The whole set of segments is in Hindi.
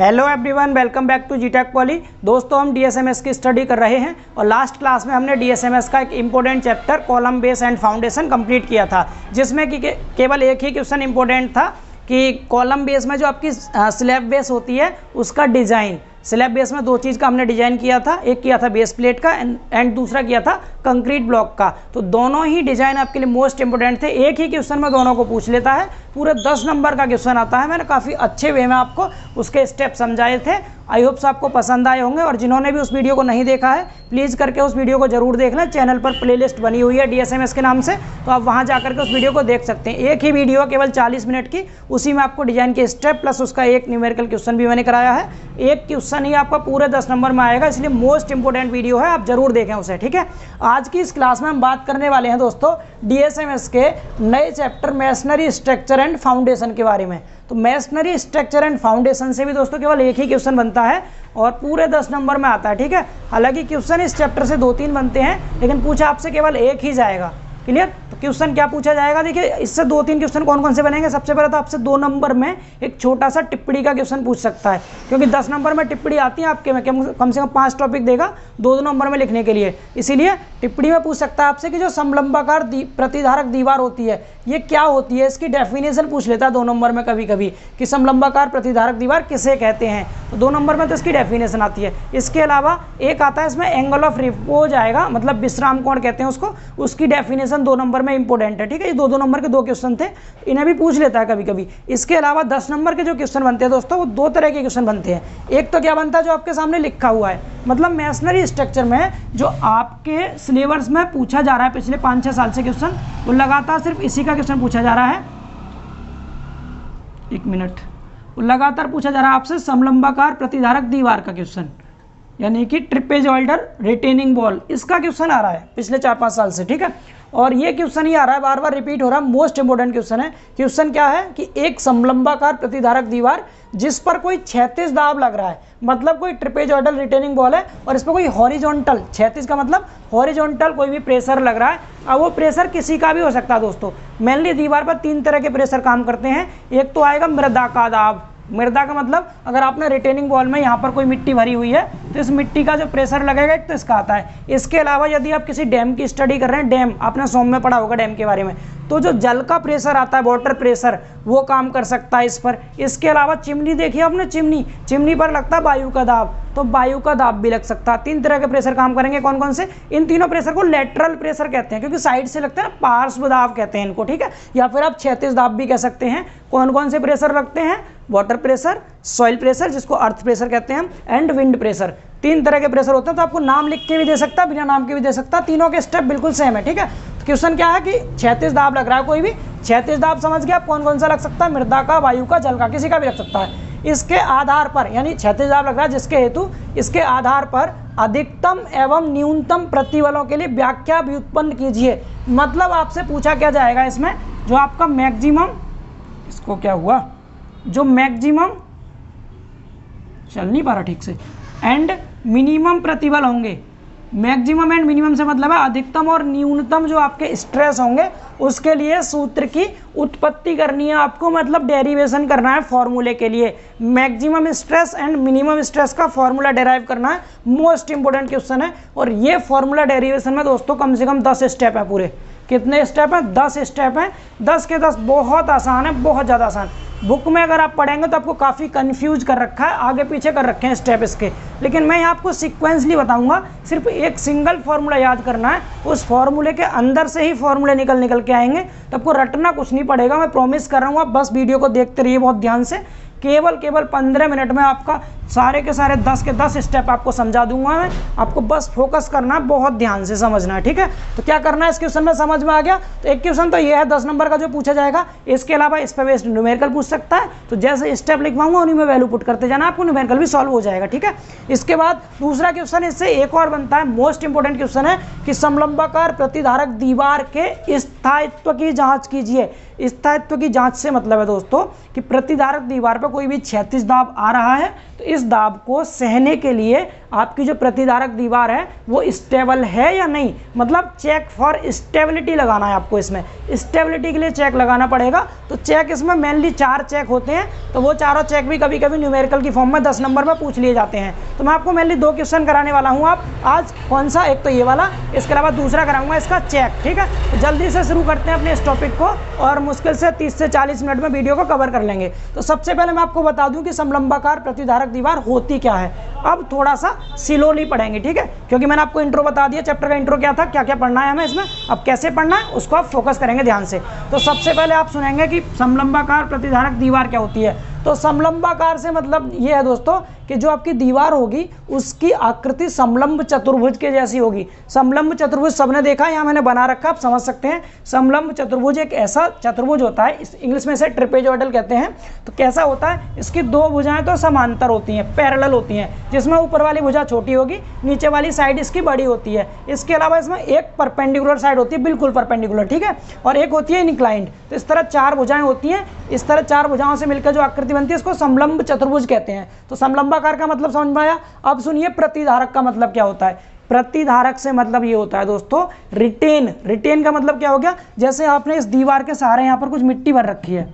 Hello everyone, welcome back to जीटेक पॉली। दोस्तों, हम डीएसएमएस की स्टडी कर रहे हैं और लास्ट क्लास में हमने डीएसएमएस का एक important chapter column base and foundation complete किया था, जिसमें कि केवल एक ही क्वेश्चन इम्पोर्टेंट था कि कॉलम बेस में जो आपकी स्लैब बेस होती है उसका डिज़ाइन। स्लैब बेस में दो चीज़ का हमने डिजाइन किया था, एक किया था बेस प्लेट का एंड दूसरा किया था कंक्रीट ब्लॉक का। तो दोनों ही डिजाइन आपके लिए मोस्ट इंपोर्टेंट थे। एक ही क्वेश्चन में दोनों को पूछ लेता है, पूरे 10 नंबर का क्वेश्चन आता है। मैंने काफ़ी अच्छे वे में आपको उसके स्टेप समझाए थे। आई होप्स आपको पसंद आए होंगे, और जिन्होंने भी उस वीडियो को नहीं देखा है प्लीज़ करके उस वीडियो को जरूर देख लें। चैनल पर प्लेलिस्ट बनी हुई है डीएसएमएस के नाम से, तो आप वहाँ जाकर के उस वीडियो को देख सकते हैं। एक ही वीडियो केवल 40 मिनट की, उसी में आपको डिजाइन के स्टेप प्लस उसका एक न्यूमेरिकल क्वेश्चन भी मैंने कराया है। एक क्वेश्चन ही आपका पूरे 10 नंबर में आएगा, इसलिए मोस्ट इंपोर्टेंट वीडियो है, आप जरूर देखें उसे। ठीक है, आज की इस क्लास में हम बात करने वाले हैं दोस्तों डीएसएमएस के नए chapter masonry structure and foundation के बारे में। तो मैसनरी स्ट्रक्चर एंड फाउंडेशन से भी दोस्तों केवल एक ही क्वेश्चन बनता है और पूरे 10 नंबर में आता है। ठीक है, हालांकि क्वेश्चन इस चैप्टर से 2-3 बनते हैं, लेकिन पूछा आपसे केवल एक ही जाएगा। क्लियर? तो क्वेश्चन क्या पूछा जाएगा, देखिए इससे 2-3 क्वेश्चन कौन कौन से बनेंगे। सबसे पहले तो आपसे 2 नंबर में एक छोटा सा टिप्पणी का क्वेश्चन पूछ सकता है, क्योंकि 10 नंबर में टिप्पणी आती है आपके में, कम से कम 5 टॉपिक देगा 2-2 नंबर में लिखने के लिए। इसीलिए टिप्पणी में पूछ सकता है आपसे कि जो समलंबाकार प्रतिधारक दीवार होती है ये क्या होती है, इसकी डेफिनेशन पूछ लेता है 2 नंबर में कभी कभी, कि समलंबाकार प्रतिधारक दीवार किसे कहते हैं। तो 2 नंबर में तो इसकी डेफिनेशन आती है। इसके अलावा एक आता है इसमें एंगल ऑफ रिपोज आएगा, मतलब विश्राम कोण कहते हैं उसको, उसकी डेफिनेशन 2 नंबर में इंपॉर्टेंट है। ठीक है, ये 2-2 नंबर के 2 क्वेश्चन थे, इन्हें भी पूछ लेता है कभी कभी। इसके अलावा 10 नंबर के जो क्वेश्चन बनते हैं दोस्तों, वो 2 तरह के क्वेश्चन बनते हैं। एक तो क्या बनता है जो आपके सामने लिखा हुआ है, मतलब मैसनरी स्ट्रक्चर में जो आपके सिलेबस में पूछा जा रहा है पिछले 5-6 साल से क्वेश्चन, वो लगातार सिर्फ इसी का क्वेश्चन पूछा जा रहा है। 1 मिनट, वो लगातार पूछा जा रहा है आपसे समलंबाकार प्रतिधारक दीवार का क्वेश्चन, यानी कि ट्रिपेजॉइडल रिटेनिंग वॉल, इसका क्वेश्चन आ रहा है पिछले 4-5 साल से। ठीक है, और ये क्वेश्चन ही आ रहा है, बार बार रिपीट हो रहा है, मोस्ट इंपोर्टेंट क्वेश्चन है। क्वेश्चन क्या है कि एक समलंबाकार प्रतिधारक दीवार जिस पर कोई क्षैतिज दाब लग रहा है, मतलब कोई ट्रिपेजॉइडल रिटेनिंग वॉल है और इस पर कोई हॉरिजॉन्टल, क्षैतिज का मतलब हॉरिजॉन्टल कोई भी प्रेशर लग रहा है। अब वो प्रेशर किसी का भी हो सकता है दोस्तों। मेनली दीवार पर 3 तरह के प्रेशर काम करते हैं। एक तो आएगा मृदा का दाब। मृदा का मतलब अगर आपने रिटेनिंग वॉल में यहाँ पर कोई मिट्टी भरी हुई है तो इस मिट्टी का जो प्रेशर लगेगा एक तो इसका आता है। इसके अलावा यदि आप किसी डैम की स्टडी कर रहे हैं, डैम आपने सोम में पढ़ा होगा डैम के बारे में, तो जो जल का प्रेशर आता है, वाटर प्रेशर, वो काम कर सकता है इस पर। इसके अलावा चिमनी देखिए आपने, चिमनी पर लगता है वायु का दाब, तो वायु का दाब भी लग सकता है। 3 तरह के प्रेशर काम करेंगे। कौन कौन से? इन तीनों प्रेशर को लेटरल प्रेशर कहते हैं, क्योंकि साइड से लगता है ना, पार्श्व दाब कहते हैं इनको। ठीक है, या फिर आप क्षैतिज दाब भी कह सकते हैं। कौन कौन से प्रेशर लगते हैं? वाटर प्रेशर, सॉइल प्रेशर जिसको अर्थ प्रेशर कहते हैं, एंड विंड प्रेशर। 3 तरह के प्रेशर होते हैं। तो आपको नाम लिख के भी दे सकता है, बिना नाम के भी दे सकता है, तीनों के स्टेप बिल्कुल सेम है। ठीक है, तो क्वेश्चन क्या है कि क्षैतिज दाब लग रहा है, कोई भी क्षैतिज दाब समझ गया। कौन कौन सा लग सकता है? मृदा का, वायु का, जल का, किसी का भी लग सकता है। इसके आधार पर, यानी क्षैतिज दाब लग रहा है जिसके हेतु, इसके आधार पर अधिकतम एवं न्यूनतम प्रतिबलों के लिए व्याख्या व्युत्पन्न कीजिए। मतलब आपसे पूछा क्या जाएगा इसमें, जो आपका मैक्सिमम, इसको क्या हुआ, जो मैक्सिमम चल नहीं पा रहा ठीक से, एंड मिनिमम प्रतिबल होंगे। मैक्सिमम एंड मिनिमम से मतलब है अधिकतम और न्यूनतम जो आपके स्ट्रेस होंगे, उसके लिए सूत्र की उत्पत्ति करनी है आपको, मतलब डेरिवेशन करना है फॉर्मूले के लिए। Maximum stress and minimum stress का फॉर्मूला डेराइव करना है। मोस्ट इंपोर्टेंट क्वेश्चन है, और ये फॉर्मूला डेरिवेशन में दोस्तों कम से कम 10 स्टेप है पूरे। कितने स्टेप हैं? 10 स्टेप हैं। 10 के 10 बहुत आसान है, बहुत ज़्यादा आसान। बुक में अगर आप पढ़ेंगे तो आपको काफ़ी कंफ्यूज कर रखा है, आगे पीछे कर रखे हैं स्टेप इसके, लेकिन मैं यहाँ आपको सीक्वेंसली बताऊंगा। सिर्फ एक सिंगल फार्मूला याद करना है, उस फार्मूले के अंदर से ही फार्मूले निकल के आएंगे, तो आपको रटना कुछ नहीं पड़ेगा, मैं प्रॉमिस कर रहा हूँ। आप बस वीडियो को देखते रहिए बहुत ध्यान से। केवल 15 मिनट में आपका सारे के सारे 10 के 10 स्टेप आपको समझा दूंगा मैं। आपको बस फोकस करना है, बहुत ध्यान से समझना है। ठीक है, तो क्या करना है, इस क्वेश्चन में समझ में आ गया। तो एक क्वेश्चन तो ये है 10 नंबर का जो पूछा जाएगा। इसके अलावा इस पर बेस्ड न्यूमेरिकल पूछ सकता है, तो जैसे स्टेप लिखवाऊंगा उन्हीं में वैल्यू पुट करते जाना, आपको न्यूमेरिकल भी सॉल्व हो जाएगा। ठीक है, इसके बाद दूसरा क्वेश्चन इससे एक और बनता है, मोस्ट इंपोर्टेंट क्वेश्चन है कि समलंबाकार प्रतिधारक दीवार के स्थायित्व की जाँच कीजिए। स्थायित्व की जांच से मतलब है दोस्तों कि प्रतिधारक दीवार पर कोई भी क्षैतिज दाब आ रहा है, तो इस इस दाब को सहने के लिए आपकी जो प्रतिधारक दीवार है वो स्टेबल है या नहीं, मतलब चेक फॉर स्टेबिलिटी लगाना है आपको। इसमें स्टेबिलिटी के लिए चेक लगाना पड़ेगा। तो चेक इसमें मेनली 4 चेक होते हैं, तो वो चारों चेक भी कभी कभी न्यूमेरिकल की फॉर्म में 10 नंबर में पूछ लिए जाते हैं। तो मैं आपको मेनली 2 क्वेश्चन कराने वाला हूँ आप आज। कौन सा? एक तो ये वाला, इसके अलावा दूसरा कराऊंगा इसका चेक। ठीक है, तो जल्दी से शुरू करते हैं अपने इस टॉपिक को और मुश्किल से 30 से 40 मिनट में वीडियो को कवर कर लेंगे। तो सबसे पहले मैं आपको बता दूं कि समलंबाकार प्रतिधारक दीवार होती क्या है। अब थोड़ा सा स्लोली पढ़ेंगे, ठीक है, क्योंकि मैंने आपको इंट्रो बता दिया, चैप्टर का इंट्रो क्या था, क्या क्या पढ़ना है हमें इसमें। अब कैसे पढ़ना है उसको आप फोकस करेंगे ध्यान से। तो सबसे पहले आप सुनेंगे कि समलंबाकार प्रतिधारक दीवार क्या होती है। तो समलंबाकार से मतलब ये है दोस्तों कि जो आपकी दीवार होगी उसकी आकृति समलंब चतुर्भुज के जैसी होगी। समलंब चतुर्भुज सबने देखा, यहाँ मैंने बना रखा, आप समझ सकते हैं। समलंब चतुर्भुज एक ऐसा चतुर्भुज होता है, इंग्लिश में इसे ट्रेपेजॉइडल कहते हैं। तो कैसा होता है, इसकी 2 भुजाएं तो समांतर होती हैं, पैरेलल होती हैं, जिसमें ऊपर वाली भुजा छोटी होगी, नीचे वाली साइड इसकी बड़ी होती है। इसके अलावा इसमें एक परपेंडिकुलर साइड होती है, बिल्कुल परपेंडिकुलर, ठीक है, और एक होती है इंक्लाइंड। तो इस तरह 4 भुजाएं होती हैं। इस तरह 4 भुजाओं से मिलकर जो आकृति बनती है इसको समलंब चतुर्भुज कहते हैं। तो समलंबाकार का मतलब समझ में आया। अब सुनिए प्रतिधारक का मतलब क्या होता है। प्रतिधारक से मतलब ये होता है दोस्तों रिटेन। रिटेन का मतलब क्या हो गया, जैसे आपने इस दीवार के सहारे यहाँ पर कुछ मिट्टी भर रखी है,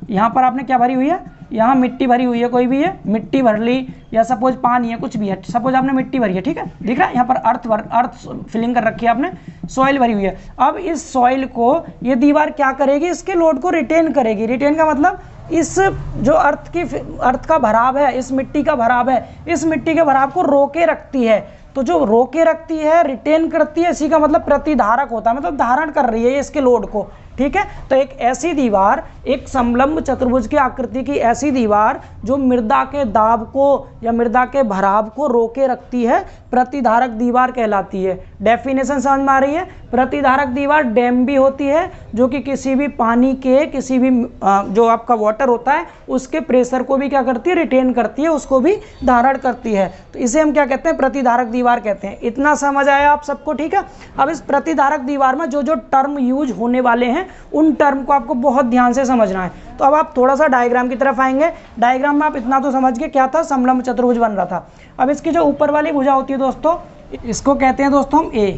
यहाँ पर आपने क्या भरी हुई है, यहाँ मिट्टी भरी हुई है, कोई भी है मिट्टी भर ली, या सपोज पानी है, कुछ भी है, सपोज आपने मिट्टी भरी है, ठीक है, दिख रहा है, यहाँ पर अर्थ फिलिंग कर रखी है आपने, सॉइल भरी हुई है। अब इस सॉइल को ये दीवार क्या करेगी, इसके लोड को रिटेन करेगी। रिटेन का मतलब इस जो अर्थ का भराव है, इस मिट्टी का भराव है, इस मिट्टी के भराव को रोके रखती है। तो जो रोके रखती है, रिटेन करती है, इसी का मतलब प्रतिधारक होता है, मतलब धारण कर रही है इसके लोड को, ठीक है। तो एक ऐसी दीवार, एक समलंब चतुर्भुज की आकृति की ऐसी दीवार जो मृदा के दाब को या मृदा के भराव को रोके रखती है, प्रतिधारक दीवार कहलाती है। डेफिनेशन समझ में आ रही है। प्रतिधारक दीवार डैम भी होती है, जो कि किसी भी पानी के, किसी भी जो आपका वाटर होता है उसके प्रेशर को भी क्या करती है, रिटेन करती है, उसको भी धारण करती है। तो इसे हम क्या कहते हैं, प्रतिधारक दीवार कहते हैं। इतना समझ आया आप सबको, ठीक है। अब इस प्रतिधारक दीवार में जो जो टर्म यूज होने वाले हैं उन टर्म को आपको बहुत ध्यान से समझना है। तो अब आप थोड़ा सा डायग्राम की तरफ आएंगे। डायग्राम में आप इतना तो समझ गए क्या था, समलंब चतुर्भुज बन रहा था। अब इसकी जो ऊपर वाली भुजा होती है दोस्तों, इसको कहते हैं दोस्तों हम ए।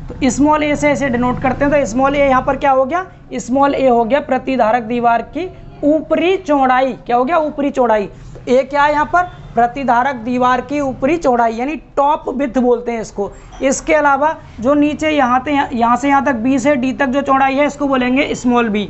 तो स्मॉल ए से ऐसे डिनोट करते हैं। तो स्मॉल ए यहाँ पर क्या हो गया, स्मॉल ए हो गया प्रतिधारक दीवार की ऊपरी चौड़ाई। क्या हो गया, ऊपरी चौड़ाई। तो ए क्या है यहाँ पर, प्रतिधारक दीवार की ऊपरी चौड़ाई, यानी टॉप विड्थ बोलते हैं इसको। इसके अलावा जो नीचे यहाँ से यहाँ तक बी से डी तक जो चौड़ाई है इसको बोलेंगे स्मॉल बी।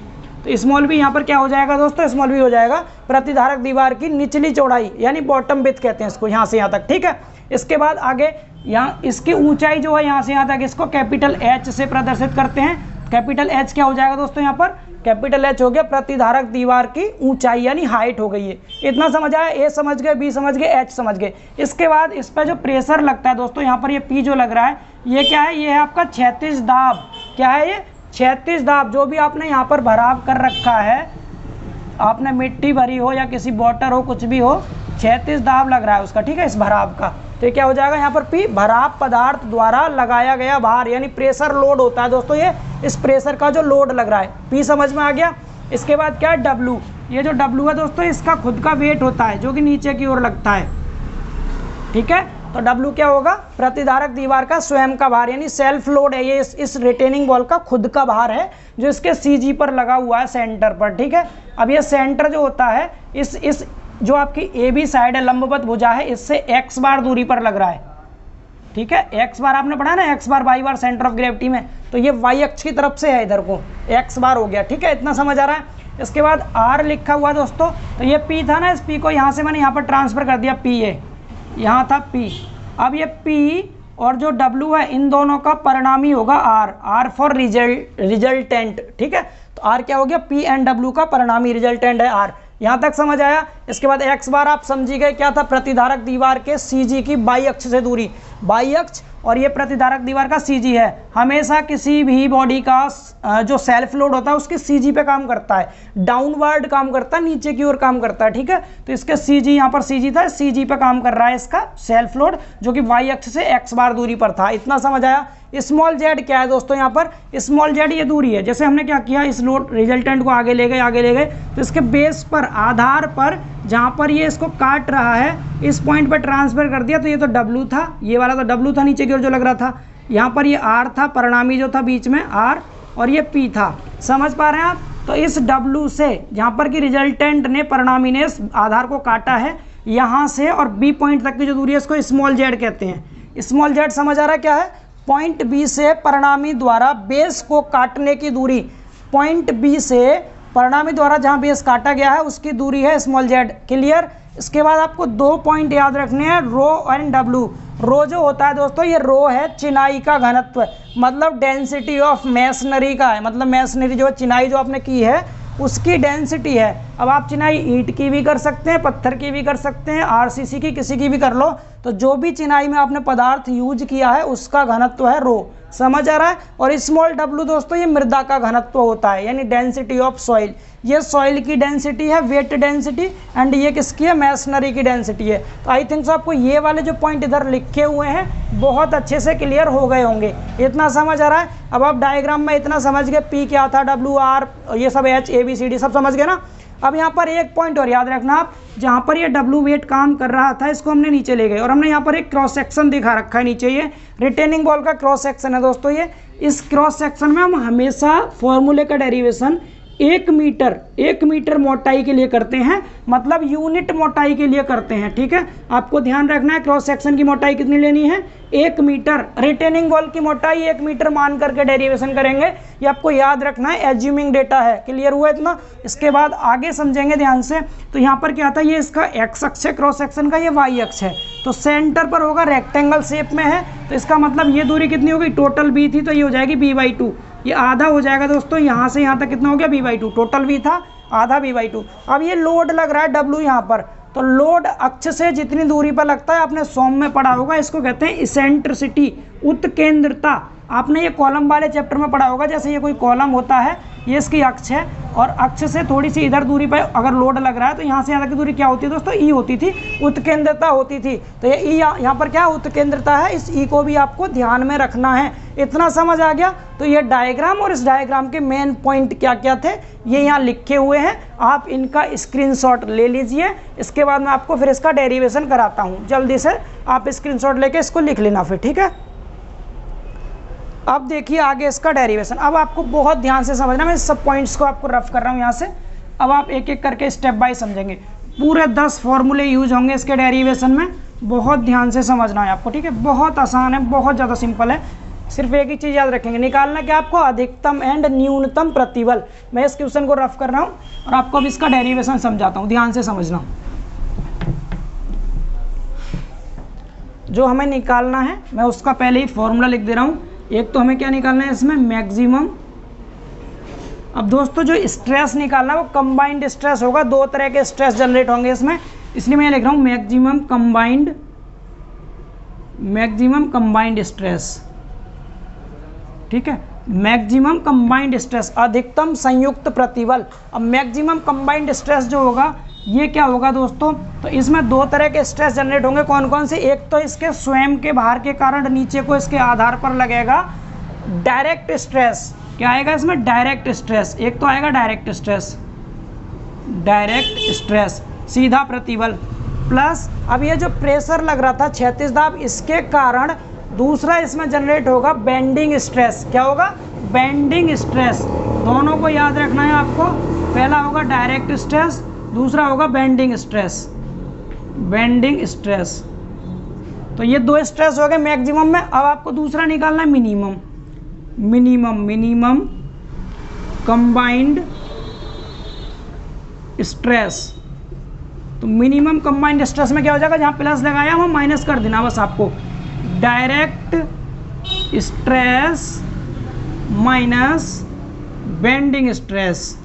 तो स्मॉल बी यहाँ पर क्या हो जाएगा दोस्तों, स्मॉल बी हो जाएगा प्रतिधारक दीवार की निचली चौड़ाई, यानी बॉटम विड्थ कहते हैं इसको, यहाँ से यहाँ तक, ठीक है। इसके बाद आगे यहाँ इसकी ऊंचाई जो है यहाँ से यहाँ तक, इसको कैपिटल एच से प्रदर्शित करते हैं। कैपिटल एच क्या हो जाएगा दोस्तों, यहाँ पर कैपिटल एच हो गया प्रतिधारक दीवार की ऊंचाई, यानी हाइट हो गई है। इतना समझ आया, ए समझ गए, बी समझ गए, एच समझ गए। इसके बाद इस पर जो प्रेशर लगता है दोस्तों, यहाँ पर ये पी जो लग रहा है, ये क्या है, ये है आपका क्षैतिज दाब। क्या है ये, क्षैतिज दाब। जो भी आपने यहाँ पर भराव कर रखा है, आपने मिट्टी भरी हो या किसी वाटर हो, कुछ भी हो, क्षैतिज दाब लग रहा है उसका, ठीक है, इस भराव का। तो ये क्या हो जाएगा यहाँ पर पी, भराव पदार्थ द्वारा लगाया गया भार, यानी प्रेशर लोड होता है दोस्तों, ये इस प्रेशर का जो लोड लग रहा है, पी समझ में आ गया। इसके बाद क्या है, डब्लू। ये जो डब्लू है दोस्तों, इसका खुद का वेट होता है जो कि नीचे की ओर लगता है, ठीक है। तो डब्लू क्या होगा, प्रतिधारक दीवार का स्वयं का भार, यानी सेल्फ लोड है। ये इस रिटेनिंग वॉल का खुद का भार है जो इसके सीजी पर लगा हुआ है, सेंटर पर, ठीक है। अब ये सेंटर जो होता है, इस जो आपकी ए बी साइड है, लंबवत भुजा है, इससे एक्स बार दूरी पर लग रहा है, ठीक है। एक्स बार आपने पढ़ा ना, X bar Y bar centre of gravity में, तो ये वाई अक्ष की तरफ से है, इधर को एक्स बार हो गया, ठीक है। इतना समझ आ रहा है। इसके बाद आर लिखा हुआ दोस्तों, तो ये पी था ना, इस पी को यहाँ से मैंने यहाँ पर ट्रांसफर कर दिया, पी ए, यहाँ था पी। अब ये पी और जो डब्लू है, इन दोनों का परिणामी होगा आर, आर फॉर रिजल्टेंट, ठीक है। तो आर क्या हो गया, पी एंड डब्लू का परिणामी, रिजल्टेंट है आर। यहाँ तक समझ आया। इसके बाद एक्स बार आप समझी गए, क्या था, प्रतिधारक दीवार के सीजी की बाई अक्ष से दूरी, बाई अक्ष, और ये प्रतिधारक दीवार का सीजी है। हमेशा किसी भी बॉडी का जो सेल्फ लोड होता है उसके सीजी पे काम करता है, डाउनवर्ड काम करता है, नीचे की ओर काम करता है, ठीक है। तो इसके सीजी, यहाँ पर सीजी था, सीजी पे काम कर रहा है इसका सेल्फ लोड, जो कि वाई अक्ष से एक्स बार दूरी पर था। इतना समझ आया। स्मॉल जेड क्या है दोस्तों, यहाँ पर स्मॉल जेड ये दूरी है। जैसे हमने क्या किया, इस लोड रिजल्टेंट को आगे ले गए, तो इसके बेस पर, आधार पर जहाँ पर ये इसको काट रहा है इस पॉइंट पर ट्रांसफर कर दिया, तो ये तो W था, ये वाला तो W था नीचे की ओर जो लग रहा था, यहाँ पर ये R था, परिणामी जो था बीच में R, और ये P था। समझ पा रहे हैं आप? तो इस W से जहाँ पर कि रिजल्टेंट ने, परिणामी ने इस आधार को काटा है, यहाँ से और B पॉइंट तक की जो दूरी है इसको स्मॉल z कहते हैं। स्मॉल z समझ आ रहा है क्या है? पॉइंट B से परिणामी द्वारा बेस को काटने की दूरी, पॉइंट B से परिणामी द्वारा जहाँ बेस काटा गया है उसकी दूरी है स्मॉल z। क्लियर? इसके बाद आपको 2 पॉइंट याद रखने हैं, रो एंड W। रो जो होता है दोस्तों, ये रो है चिनाई का घनत्व, मतलब डेंसिटी ऑफ मैसनरी का है, मतलब मैसनरी जो चिनाई जो आपने की है उसकी डेंसिटी है। अब आप चिनाई ईंट की भी कर सकते हैं, पत्थर की भी कर सकते हैं, RCC की, किसी की भी कर लो, तो जो भी चिनाई में आपने पदार्थ यूज किया है उसका घनत्व है रो। समझ आ रहा है? और स्मॉल w दोस्तों ये मृदा का घनत्व होता है, यानी डेंसिटी ऑफ सॉइल। ये सॉइल की डेंसिटी है, वेट डेंसिटी, एंड ये किसकी है? मैसनरी की डेंसिटी है। तो आई थिंक सो आपको ये वाले जो पॉइंट इधर लिखे हुए हैं बहुत अच्छे से क्लियर हो गए होंगे। इतना समझ आ रहा है? अब आप डायग्राम में इतना समझ गए, P क्या था, W, R, ये सब H, A, B, C, D सब समझ गए ना। अब यहाँ पर एक पॉइंट और याद रखना आप, जहाँ पर ये W वेट काम कर रहा था इसको हमने नीचे ले गए और हमने यहाँ पर एक क्रॉस सेक्शन दिखा रखा है नीचे, ये रिटेनिंग बॉल का क्रॉस सेक्शन है दोस्तों। ये इस क्रॉस सेक्शन में हम हमेशा फॉर्मूले का डेरिवेशन 1 मीटर मोटाई के लिए करते हैं, मतलब यूनिट मोटाई के लिए करते हैं। ठीक है, आपको ध्यान रखना है क्रॉस सेक्शन की मोटाई कितनी लेनी है? 1 मीटर। रिटेनिंग बॉल की मोटाई 1 मीटर मान करके डेरिवेशन करेंगे, ये आपको याद रखना है, एज्यूमिंग डेटा है। क्लियर हुआ इतना? इसके बाद आगे समझेंगे ध्यान से। तो यहाँ पर क्या था, ये इसका एक्स अक्ष है क्रॉस सेक्शन का, ये वाई अक्ष है, तो सेंटर पर होगा, रेक्टेंगल शेप में है, तो इसका मतलब ये दूरी कितनी होगी? टोटल B थी तो ये हो जाएगी B/2, ये आधा हो जाएगा दोस्तों, यहाँ से यहाँ तक कितना हो गया? B/2। टोटल V था, आधा B/2। अब ये लोड लग रहा है W यहाँ पर, तो लोड अक्ष से जितनी दूरी पर लगता है, आपने सॉम में पढ़ा होगा, इसको कहते हैं इसेंट्रिसिटी, उत्केंद्रता। आपने ये कॉलम वाले चैप्टर में पढ़ा होगा, जैसे ये कोई कॉलम होता है, ये इसकी अक्ष है और अक्ष से थोड़ी सी इधर दूरी पर अगर लोड लग रहा है तो यहाँ से यहाँ तक की दूरी क्या होती है दोस्तों? E होती थी, उत्केंद्रता होती थी। तो ये E यहाँ पर क्या उत्केंद्रता है, इस E को भी आपको ध्यान में रखना है। इतना समझ आ गया? तो ये डायग्राम और इस डायग्राम के मेन पॉइंट क्या क्या थे ये यहाँ लिखे हुए हैं, आप इनका स्क्रीनशॉट ले लीजिए। इसके बाद मैं आपको फिर इसका डेरिवेशन कराता हूँ, जल्दी से आप स्क्रीनशॉट लेके इसको लिख लेना फिर। ठीक है, अब देखिए आगे इसका डेरिवेशन। अब आपको बहुत ध्यान से समझना, मैं सब पॉइंट्स को आपको रफ कर रहा हूँ यहाँ से। अब आप एक एक करके स्टेप बाय समझेंगे, पूरे 10 फॉर्मूले यूज होंगे इसके डेरिवेशन में, बहुत ध्यान से समझना है आपको। ठीक है, बहुत आसान है, बहुत ज़्यादा सिंपल है। सिर्फ एक ही चीज़ याद रखेंगे, निकालना क्या आपको? अधिकतम एंड न्यूनतम प्रतिबल। मैं इस क्वेश्चन को रफ कर रहा हूँ और आपको अब इसका डेरिवेशन समझाता हूँ, ध्यान से समझना। जो हमें निकालना है मैं उसका पहले ही फॉर्मूला लिख दे रहा हूँ। एक तो हमें क्या निकालना है इसमें? मैक्सिमम। अब दोस्तों जो स्ट्रेस निकालना है वो कंबाइंड स्ट्रेस होगा, 2 तरह के स्ट्रेस जनरेट होंगे इसमें, इसलिए मैं लिख रहा हूँ मैक्सिमम कंबाइंड स्ट्रेस। ठीक है, मैक्सिमम कंबाइंड स्ट्रेस, अधिकतम संयुक्त प्रतिबल। अब मैक्सिमम कंबाइंड स्ट्रेस जो होगा ये क्या होगा दोस्तों? तो इसमें 2 तरह के स्ट्रेस जनरेट होंगे। कौन कौन से? एक तो इसके स्वयं के भार के कारण नीचे को इसके आधार पर लगेगा डायरेक्ट स्ट्रेस। क्या आएगा इसमें? Direct stress. एक तो आएगा डायरेक्ट स्ट्रेस, सीधा प्रतिबल, प्लस अब ये जो प्रेशर लग रहा था, क्षैतिज दाब, इसके कारण दूसरा इसमें जनरेट होगा बेंडिंग स्ट्रेस। क्या होगा? Bending stress. दोनों को याद रखना है आपको, पहला होगा डायरेक्ट स्ट्रेस, दूसरा होगा बेंडिंग स्ट्रेस। तो ये 2 स्ट्रेस हो गए मैक्सिमम में। अब आपको दूसरा निकालना है मिनिमम कंबाइंड स्ट्रेस। तो मिनिमम कंबाइंड स्ट्रेस में क्या हो जाएगा? जहाँ प्लस लगाया वहाँ माइनस कर देना बस आपको, direct stress minus bending stress.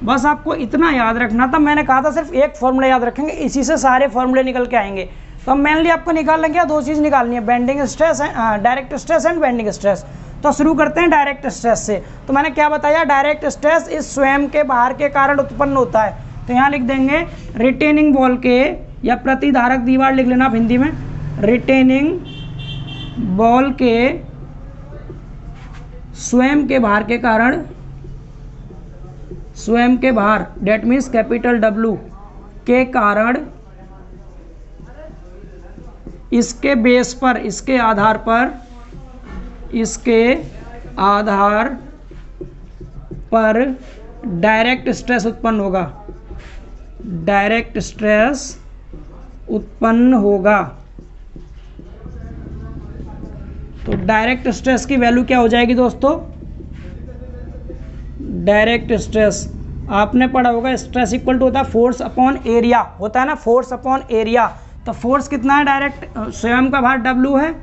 बस आपको इतना याद रखना था। मैंने कहा था सिर्फ एक फॉर्मूला याद रखेंगे, इसी से सारे फॉर्मूले निकल के आएंगे। तो अब मेनली आपको निकालना क्या? 2 चीज़ निकालनी है, bending stress, direct stress and bending stress. तो शुरू करते हैं डायरेक्ट स्ट्रेस से। तो मैंने क्या बताया? डायरेक्ट स्ट्रेस इस स्वयं के भार के कारण उत्पन्न होता है। तो यहाँ लिख देंगे रिटेनिंग बॉल के, या प्रतिधारक दीवार लिख लेना आप हिंदी में, रिटेनिंग बॉल के स्वयं के भार के कारण स्वयं के भार डेट मीन्स कैपिटल W के कारण इसके बेस पर, इसके आधार पर डायरेक्ट स्ट्रेस उत्पन्न होगा, डायरेक्ट स्ट्रेस उत्पन्न होगा। तो डायरेक्ट स्ट्रेस की वैल्यू क्या हो जाएगी दोस्तों? डायरेक्ट स्ट्रेस आपने पढ़ा होगा, स्ट्रेस इक्वल टू होता है फोर्स अपॉन एरिया, होता है ना, फोर्स अपॉन एरिया। तो फोर्स कितना है? डायरेक्ट स्वयं का भार W है,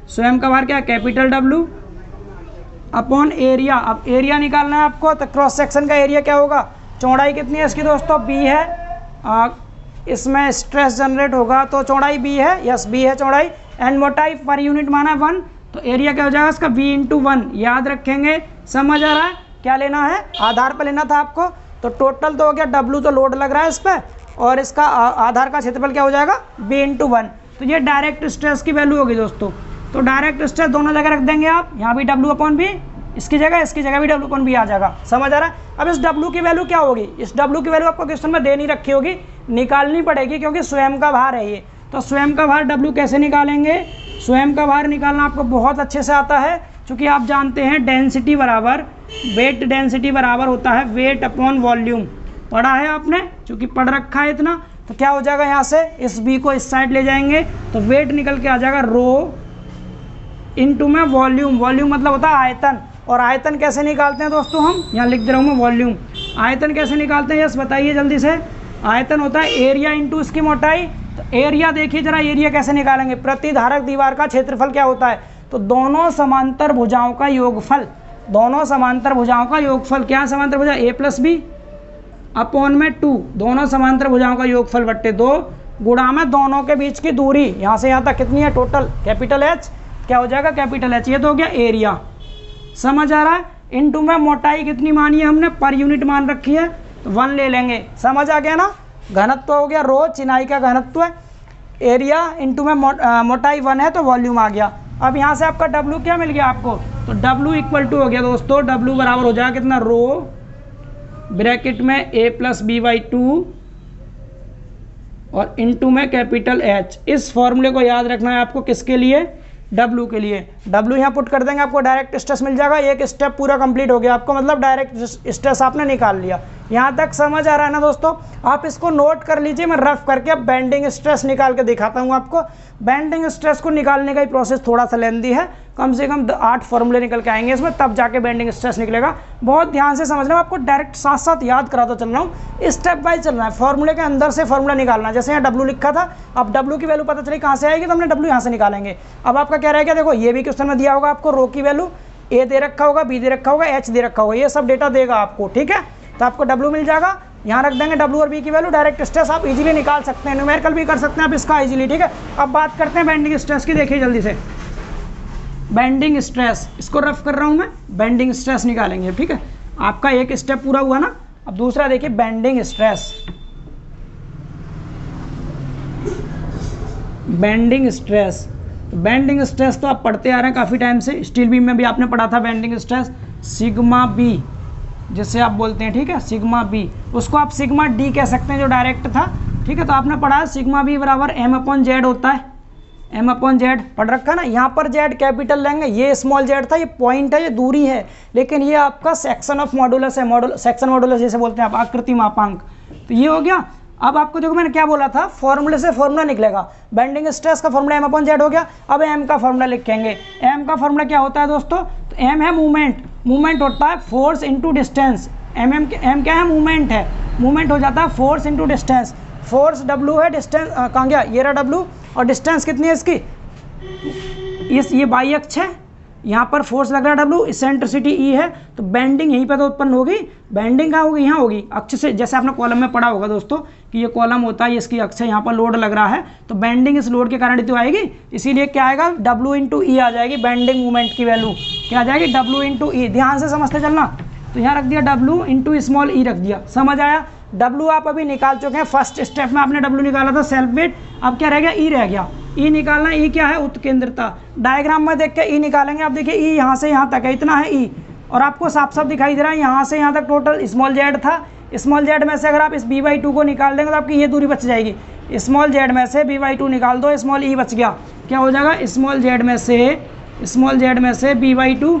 स्वयं का भार क्या है? Capital W upon area. अब एरिया निकालना है आपको, तो क्रॉस सेक्शन का एरिया क्या होगा? चौड़ाई कितनी है इसकी दोस्तों? B है। इसमें स्ट्रेस जनरेट होगा तो चौड़ाई B है, यस B है चौड़ाई, एंड मोटाई पर यूनिट माना 1, तो एरिया क्या हो जाएगा इसका? V into 1। याद रखेंगे, समझ आ रहा है? क्या लेना है? आधार पर लेना था आपको। तो टोटल तो हो गया W, तो लोड लग रहा है इस पर, और इसका आधार का क्षेत्रफल क्या हो जाएगा? B into 1। तो ये डायरेक्ट स्ट्रेस की वैल्यू होगी दोस्तों। तो डायरेक्ट स्ट्रेस दोनों जगह रख देंगे आप, यहाँ भी W अपॉन B, इसकी जगह भी W अपॉन B आ जाएगा। समझ आ रहा है? अब इस W की वैल्यू क्या होगी? इस W की वैल्यू आपको क्वेश्चन में दे नहीं रखी होगी, निकालनी पड़ेगी, क्योंकि स्वयं का भार है ये। तो स्वयं का भार W कैसे निकालेंगे? स्वयं का भार निकालना आपको बहुत अच्छे से आता है, क्योंकि आप जानते हैं डेंसिटी बराबर, वेट डेंसिटी बराबर होता है वेट अपॉन वॉल्यूम। पढ़ा है आपने? क्योंकि पढ़ रखा है इतना। तो क्या हो जाएगा, यहाँ से इस B को इस साइड ले जाएंगे तो वेट निकल के आ जाएगा रो इनटू में वॉल्यूम। वॉल्यूम मतलब होता है आयतन। और आयतन कैसे निकालते हैं दोस्तों? हम यहाँ लिख दे रहा हूँ मैं वॉल्यूम। आयतन कैसे निकालते हैं? यस बताइए जल्दी से। आयतन होता है एरिया इंटू इसकी मोटाई। तो एरिया देखिए जरा, एरिया कैसे निकालेंगे? प्रतिधारक दीवार का क्षेत्रफल क्या होता है? तो दोनों समांतर भुजाओं का योगफल, दोनों समांतर भुजाओं का योगफल। क्या समांतर भुजा? A प्लस B अपॉन में 2, दोनों समांतर भुजाओं का योगफल बट्टे 2 गुणा में दोनों के बीच की दूरी, यहाँ से यहाँ तक कितनी है टोटल? Capital H। क्या हो जाएगा? Capital H। ये तो हो गया एरिया। समझ आ रहा है? इनटू में मोटाई कितनी मानी है हमने? पर यूनिट मान रखी है, तो 1 ले लेंगे। समझ आ गया ना? घनत्व हो गया रो, चिनाई का घनत्व है, एरिया इनटू में मोटाई 1 है, तो वॉल्यूम आ गया। अब यहाँ से आपका W क्या मिल गया आपको? तो W इक्वल टू हो गया दोस्तों, W बराबर हो जाएगा कितना? रो ब्रैकेट में A प्लस B बाई 2 और इनटू में कैपिटल H। इस फॉर्मूले को याद रखना है आपको, किसके लिए? W के लिए। W यहाँ पुट कर देंगे, आपको डायरेक्ट स्ट्रेस मिल जाएगा। एक स्टेप पूरा कंप्लीट हो गया आपको, मतलब डायरेक्ट स्ट्रेस आपने निकाल लिया। यहाँ तक समझ आ रहा है ना दोस्तों? आप इसको नोट कर लीजिए, मैं रफ करके अब बेंडिंग स्ट्रेस निकाल के दिखाता हूँ आपको। बेंडिंग स्ट्रेस को निकालने का ही प्रोसेस थोड़ा सा लेंदी है, कम से कम 8 फॉर्मूले निकल के आएंगे इसमें, तब जाके बेंडिंग स्ट्रेस निकलेगा। बहुत ध्यान से समझना, आपको डायरेक्ट साथ साथ याद कराता चल रहा हूँ, स्टेप वाइज चलना है। फॉर्मूले के अंदर से फॉर्मूला निकालना है। जैसे यहाँ W लिखा था, अब W की वैल्यू पता चली कहाँ से आएगी, तो हमने W यहाँ से निकालेंगे। अब आपका क्या रहेगा? देखो ये भी क्वेश्चन में दिया होगा आपको, रो की वैल्यू A दे रखा होगा, B दे रखा होगा, H दे रखा होगा, ये सब डेटा देगा आपको, ठीक है? तो आपको W मिल जाएगा, यहाँ रख देंगे W और B की वैल्यू। डायरेक्ट स्ट्रेस आप इजीली निकाल सकते हैं, न्यूमेरिकल भी कर सकते हैं आप इसका इजीली, ठीक है? अब बात करते हैं बेंडिंग स्ट्रेस की। देखिए जल्दी से, बेंडिंग स्ट्रेस, इसको रफ कर रहा हूँ मैं, बेंडिंग स्ट्रेस निकालेंगे, ठीक है? आपका एक स्टेप पूरा हुआ ना, अब दूसरा देखिए bending stress. Bending stress, bending stress तो आप पढ़ते आ रहे हैं काफ़ी टाइम से, स्टील बीम में भी आपने पढ़ा था बेंडिंग स्ट्रेस, सिग्मा B जिससे आप बोलते हैं, ठीक है? सिग्मा B, उसको आप सिग्मा D कह सकते हैं जो डायरेक्ट था, ठीक है? तो आपने पढ़ा है सिग्मा B बराबर M अपॉन Z होता है, M अपॉन Z पढ़ रखा ना। यहाँ पर Z कैपिटल लेंगे, ये स्मॉल z था, ये पॉइंट है, ये दूरी है, लेकिन ये आपका सेक्शन ऑफ मॉडुलस है, सेक्शन मॉडुलस जैसे बोलते हैं आप, आकृति मापांक। तो ये हो गया। अब आपको देखो मैंने क्या बोला था, फॉर्मूले से फॉर्मूला निकलेगा। बेंडिंग स्ट्रेस का फॉर्मूला M अपॉन Z हो गया। अब M का फॉर्मूला लिखेंगे। M का फॉर्मूला क्या होता है दोस्तों? तो M है मूवमेंट, मूवमेंट होता है फोर्स इंटू डिस्टेंस। M क्या है? मूवमेंट है, मूवमेंट हो जाता है force into distance. Force W है, डिस्टेंस कहाँ गया? ये रहा W, और डिस्टेंस कितनी है इसकी? ये बाई अक्ष है, यहाँ पर फोर्स लग रहा है W, इसेंट्रिसिटी E है, तो बेंडिंग यहीं पे तो उत्पन्न होगी। बेंडिंग कहाँ होगी? यहाँ होगी, अक्ष से। जैसे आपने कॉलम में पढ़ा होगा दोस्तों कि ये कॉलम होता है, ये इसकी अक्ष है, यहाँ पर लोड लग रहा है, तो बेंडिंग इस लोड के कारण ही तो आएगी। इसीलिए क्या आएगा? W इंटू E आ जाएगी, बेंडिंग मूवमेंट की वैल्यू क्या आ जाएगी? W into E। ध्यान से समझते चलना। तो यहाँ रख दिया W इंटू स्मॉल E रख दिया, समझ आया? W आप अभी निकाल चुके हैं, फर्स्ट स्टेप में आपने W निकाला था सेल्फ वेट। अब क्या रह गया? E रह गया। E निकालना, E क्या है? उत्केंद्रता। डायग्राम में देख के E निकालेंगे। आप देखिए E यहाँ से यहाँ तक है, इतना है E, और आपको साफ साफ दिखाई दे रहा है यहाँ से यहाँ तक टोटल स्मॉल जेड था। स्मॉल जेड में से अगर आप इस b/2 को निकाल देंगे तो आपकी ये दूरी बच जाएगी। स्मॉल जेड में से b/2 निकाल दो, स्मॉल ई बच गया। क्या हो जाएगा, स्मॉल जेड में से b/2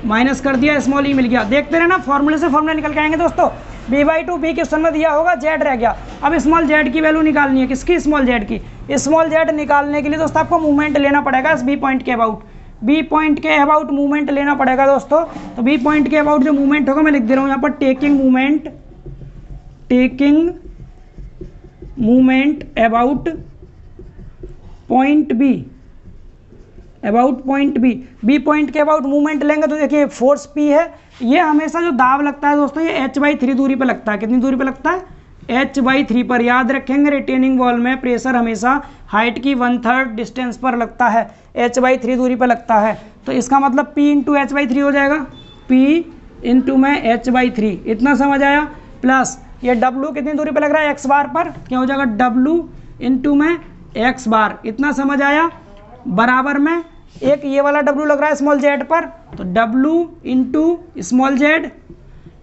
माइनस कर दिया, स्मॉल ई मिल गया। देखते रहे ना, फॉर्मूले से फॉर्मूला निकल के आएंगे दोस्तों। b/2 बी क्वेश्चन में दिया होगा, जेड रह गया। अब स्मॉल जेड की वैल्यू निकालनी है, किसकी, स्मॉल जेड की। स्मॉल जेड निकालने के लिए दोस्तों आपको मूवमेंट लेना पड़ेगा इस बी पॉइंट के अबाउट। बी पॉइंट के अबाउट मूवमेंट लेना पड़ेगा दोस्तों। तो बी पॉइंट के अबाउट जो मूवमेंट होगा मैं लिख दे रहा हूँ यहाँ पर, taking movement about point B, B point के अबाउट मूवमेंट लेंगे तो देखिए फोर्स P है। ये हमेशा जो दाब लगता है दोस्तों ये h/3 दूरी पे लगता है। कितनी दूरी पे लगता है, h/3 पर। याद रखेंगे रिटेनिंग वॉल में प्रेशर हमेशा हाइट की 1/3 डिस्टेंस पर लगता है, h/3 दूरी पर लगता है। तो इसका मतलब P इंटू h/3 हो जाएगा, P इंटू में h/3, इतना समझ आया। प्लस ये W कितनी दूरी पर लग रहा है, x बार पर, क्या हो जाएगा W इंटू में x बार, इतना समझ आया। बराबर में एक ये वाला W लग रहा है स्मॉल जेड पर, तो W into small Z,